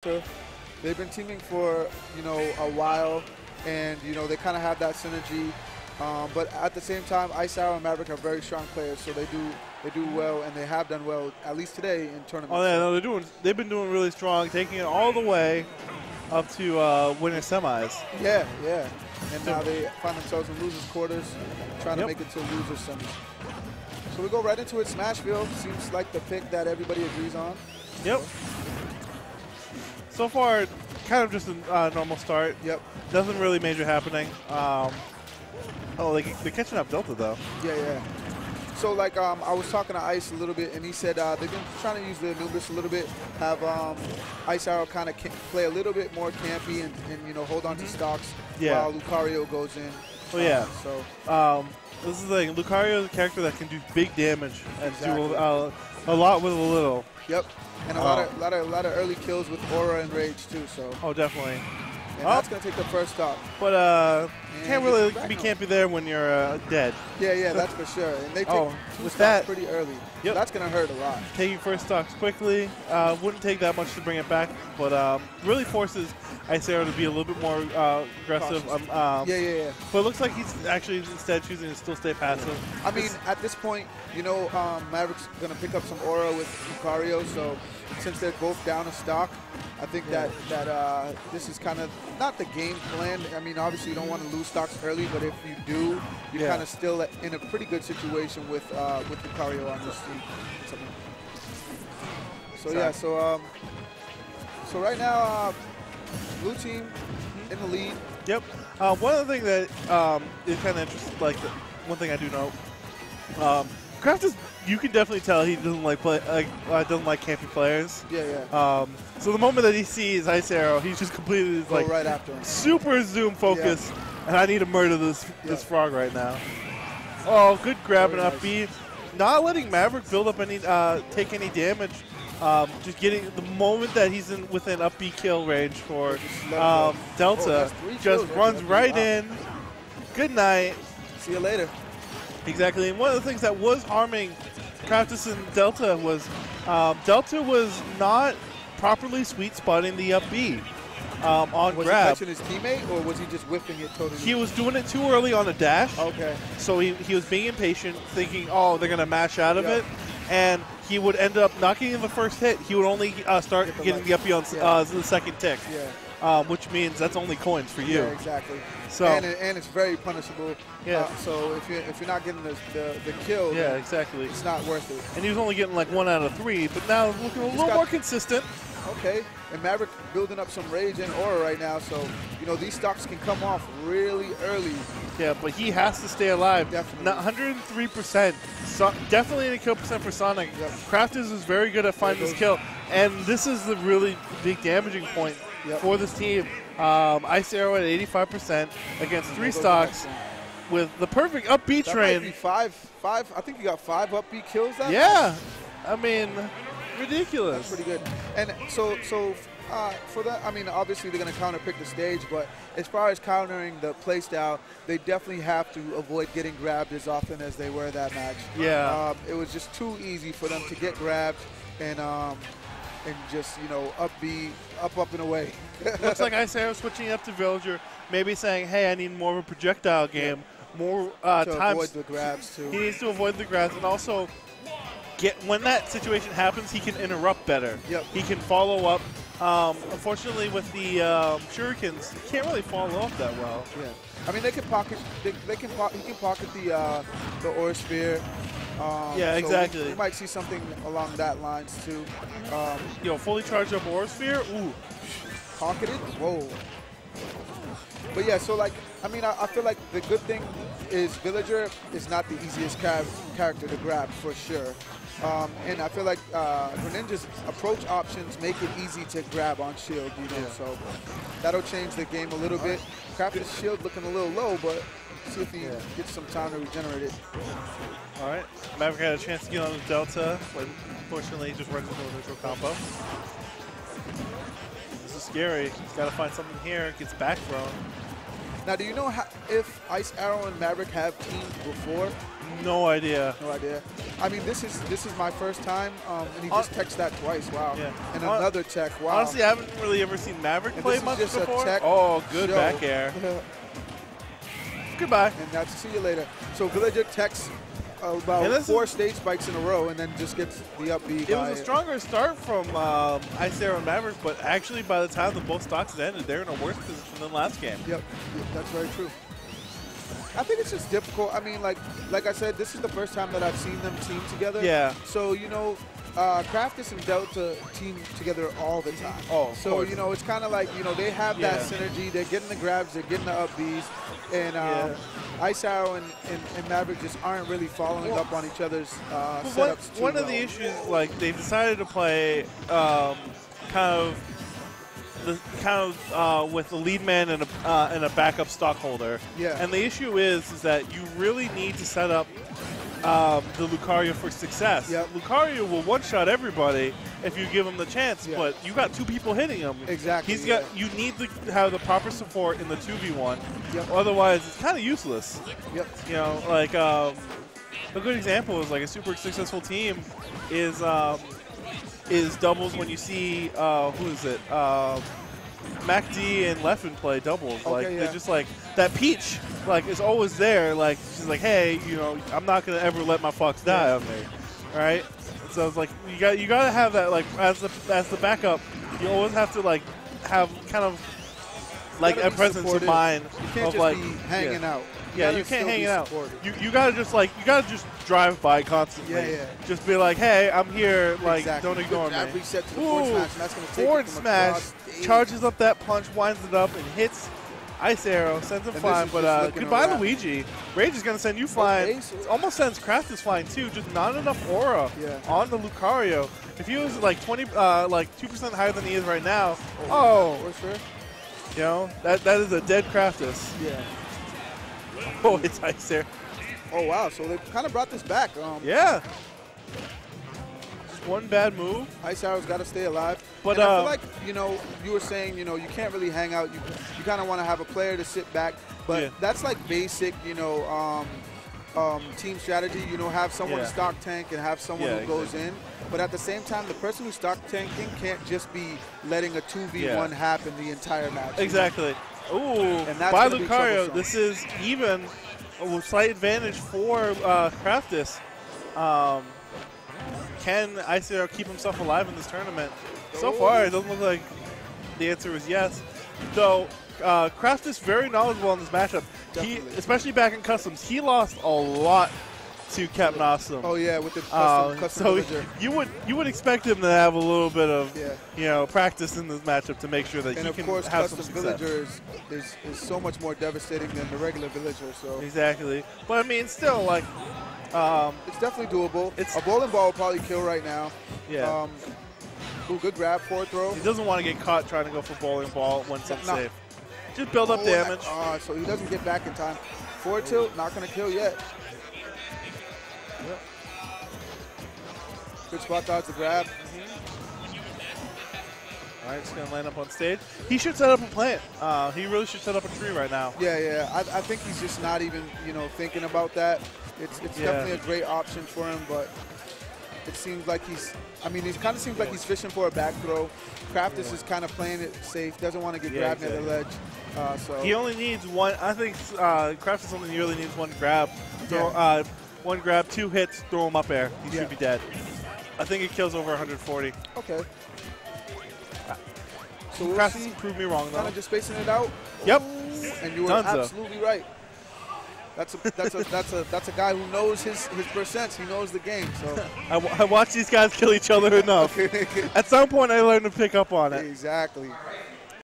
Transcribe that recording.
They've been teaming for, a while, and, they kind of have that synergy. But at the same time, IceArrow and Maverick are very strong players, so they do well, and they have done well, at least today in tournaments. Oh, yeah, no, they've been doing really strong, taking it all the way up to winner semis. Yeah, yeah. And now they find themselves in losers quarters, trying to make it to losers semis. So we go right into it. Smashville seems like the pick that everybody agrees on. Yep. So far, kind of just a normal start. Yep. Nothing really major happening. Oh, they're catching up Delta, though. Yeah, yeah. So, like, I was talking to Ice a little bit, and he said they've been trying to use the Anubis a little bit, have IceArrow kind of play a little bit more campy and hold on to stocks while Lucario goes in. Oh, yeah. This is the thing. Lucario is a character that can do big damage and do a lot with a little. Yep. And a lot of early kills with Aura and Rage, too. So. Oh, definitely. And that's going to take the first stop. But can't really be campy there when you're dead. Yeah, that's for sure. And they take two stocks pretty early. Yep. So that's going to hurt a lot. Taking first stocks quickly. Wouldn't take that much to bring it back, but really forces IceArrow to be a little bit more aggressive. Yeah. But it looks like he's actually instead choosing to still stay passive. I mean, at this point, Maverick's going to pick up some Aura with Lucario, so since they're both down a stock, I think that this is kind of not the game plan. I mean, obviously you don't want to lose stocks early, but if you do, you're kind of still in a pretty good situation with Lucario on this team. So right now, blue team in the lead. Yep. One of the things that is kind of interesting, one thing I do know, Craftis, you can definitely tell he doesn't like campy players. Yeah. So the moment that he sees IceArrow, he's just completely right after him. Super zoom focused, and I need to murder this frog right now. Oh, good grab and up B. Not letting Maverick build up any take any damage. Just getting the moment that he's within up B kill range for Delta, just runs right in. Good night. See you later. Exactly, and one of the things that was harming Craftis and Delta was Delta was not properly sweet spotting the up B on grab. Was he catching his teammate, or was he just whiffing it totally? He was doing it too early on a dash. Okay. So he was being impatient, thinking, oh, they're going to mash out of it, and he would end up not getting the first hit. He would only start getting the up B on the second tick. Yeah. Which means that's only coins for you. Yeah, exactly. So and it's very punishable. Yeah. So if you're not getting the kill, exactly, it's not worth it. And he was only getting like 1 out of 3, but now looking a little more consistent. Okay. And Maverick building up some rage and aura right now, so these stocks can come off really early. Yeah, but he has to stay alive. Definitely. 103%. So definitely in a kill percent for Sonic. Yep. Craftis is very good at finding this kill, and this is the really big damaging point for this team. IceArrow at 85% against 3 stocks with the perfect up B train. Might be five. I think you got 5 up B kills. Yeah, I mean, ridiculous. That's pretty good. And so for that, I mean, obviously they're going to counter pick the stage, but as far as countering the play style, they definitely have to avoid getting grabbed as often as they were that match. Yeah. It was just too easy for them to get grabbed and just up B, up and away. Looks like IceArrow switching up to Villager, maybe saying, hey, I need more of a projectile game, more to times. Avoid the grabs too. He needs to avoid the grabs, and also when that situation happens, he can interrupt better. Yep. He can follow up. Unfortunately, with the shurikens, he can't really follow up that well. Yeah. I mean, they can pocket. He can pocket the Aura Sphere. Yeah, exactly. We might see something along that lines too. Fully charged up Aura Sphere. Ooh. Pocketed? Whoa. But yeah, so I feel like the good thing is Villager is not the easiest character to grab for sure. And I feel like Greninja's approach options make it easy to grab on shield, so that'll change the game a little bit. Craftis' shield looking a little low, but see if he gets some time to regenerate it. All right, Maverick had a chance to get on the Delta, but unfortunately he just runs into a neutral combo. This is scary. He's got to find something here. Gets back thrown. Now, do you know if IceArrow and Maverick have teamed before? No idea. No idea. I mean, this is my first time, and he just teched that twice. Wow. Yeah. And another tech. Wow. Honestly, I haven't really ever seen Maverick And play this is much just a before. tech Oh, good show. back air. Goodbye. And that's see you later. So Villager techs about 4 stage spikes in a row, and then just gets the up B. It was a stronger start from IceArrow and Maverick, but actually by the time the both stocks ended, they're in a worse position than last game. Yep, that's very true. I think it's just difficult. I mean, like I said, this is the first time that I've seen them team together. Yeah. So, you know, Craftis and Delta team together all the time. Oh, so, you know, it's kind of like, you know, they have that synergy. They're getting the grabs. They're getting the up Bs. And IceArrow and Maverick just aren't really following up on each other's setups One of the issues, like, they decided to play with the lead man and a backup stockholder. Yeah. And the issue is that you really need to set up the Lucario for success. Yep. Lucario will one-shot everybody if you give him the chance, but you got 2 people hitting him. Exactly. You need to have the proper support in the 2v1. Yep. Otherwise, it's kind of useless. Yep. You know, like a good example is like a super successful team is doubles when you see who is it? MacD and Leffen play doubles. Okay, like they're just like that Peach like is always there. Like she's like, hey, you know, I'm not gonna ever let my fox die on me. All right. So it's like you gotta have that like as the backup. You always have to like have kind of like a presence supportive. of mind You can't of just like be hanging out. Yeah, you can't hang out. You gotta just drive by constantly. Yeah. Just be like, hey, I'm here. Like, Exactly. don't ignore Good me. reset to the forward smash, and that's gonna take forward it from smash, across stage. charges up that punch, winds it up, and hits IceArrow, sends him And flying. this is just But looking goodbye, around. Luigi. Rage is gonna send you flying. Okay, so It almost sends Craftis flying too. Just not enough aura on the Lucario. If he was like 2% higher than he is right now, for sure. you know that is a dead Craftis. Yeah. Oh, it's IceArrow. Oh wow, so they kind of brought this back. Yeah. Just one bad move. IceArrow's got to stay alive. But and I feel like, you know, you were saying, you know, you can't really hang out. You kind of want to have a player to sit back. But that's like basic, you know, team strategy. You know, have someone to stock tank and have someone who goes in. But at the same time, the person who's stock tanking can't just be letting a 2v1 happen the entire match. Exactly. Ooh, And that's by gonna be Lucario, troublesome. this is even a slight advantage for Craftis. Can IceArrow keep himself alive in this tournament? So far, it doesn't look like the answer is yes. Though, Craftis very knowledgeable in this matchup. He, especially back in customs, he lost a lot to Captain Awesome. Oh yeah, with the custom so villager. you would expect him to have a little bit of Yeah. practice in this matchup to make sure that And he of can course, have some custom success. villager is so much more devastating than the regular villager. So Exactly, but I mean, still like it's definitely doable. A bowling ball will probably kill right now. Yeah. Ooh, good grab, forward throw. He doesn't want to get caught trying to go for bowling ball when it's unsafe. Just build up damage. So he doesn't get back in time. Forward tilt, not going to kill yet. Yep. Good spot dodge the grab. All right, just going to land up on stage. He should set up a plant. He really should set up a tree right now. Yeah. I think he's just not even, you know, thinking about that. It's definitely a great option for him, but it seems like it kind of seems like he's fishing for a back throw. Craftis is kind of playing it safe, doesn't want to get grabbed near the ledge. So he only needs one. I think Craftis only really needs one grab. One grab, 2 hits, throw him up air. He should be dead. I think it kills over 140. Okay. So we'll Craftis proved me wrong though. Kind of just spacing it out. Yep. And you were absolutely right. That's a guy who knows his percents. He knows the game. So I watch these guys kill each other enough. At some point, I learned to pick up on it. Exactly.